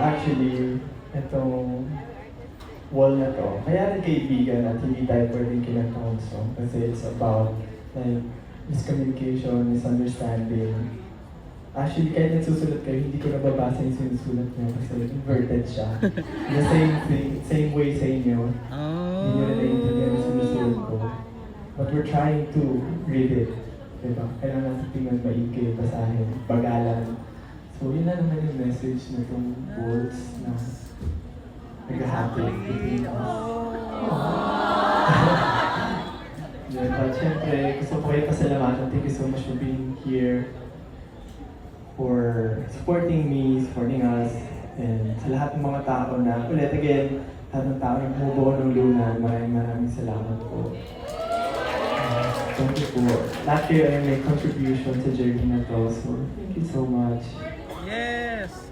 Actually, itong wall na to, kaya rin kaibigan at hindi tayo pwedeng kinatong song kasi it's about like miscommunication, misunderstanding. Actually, kahit nagsusulat kayo, hindi ko nababasa yung sinusulat niyo kasi inverted siya. The same thing, same way sa inyo. Hindi nyo na naiintindihan yung sinusulat ko. But we're trying to read it. Diba? Kailangan natin tingnan maigi, basahin, bagalan. So yun na naman yung message na itong words na nag-happen between us. Yeah, but syempre, gusto ko kayo pasalamatan. Thank you so much for being here, for supporting me, supporting us, and sa lahat ng mga tao na, ulit again, lahat ng tao yung bumubuo ng Luna, maraming salamat po. Thank you po. Last year, I made contribution sa journey na to, so thank you so much. Yes!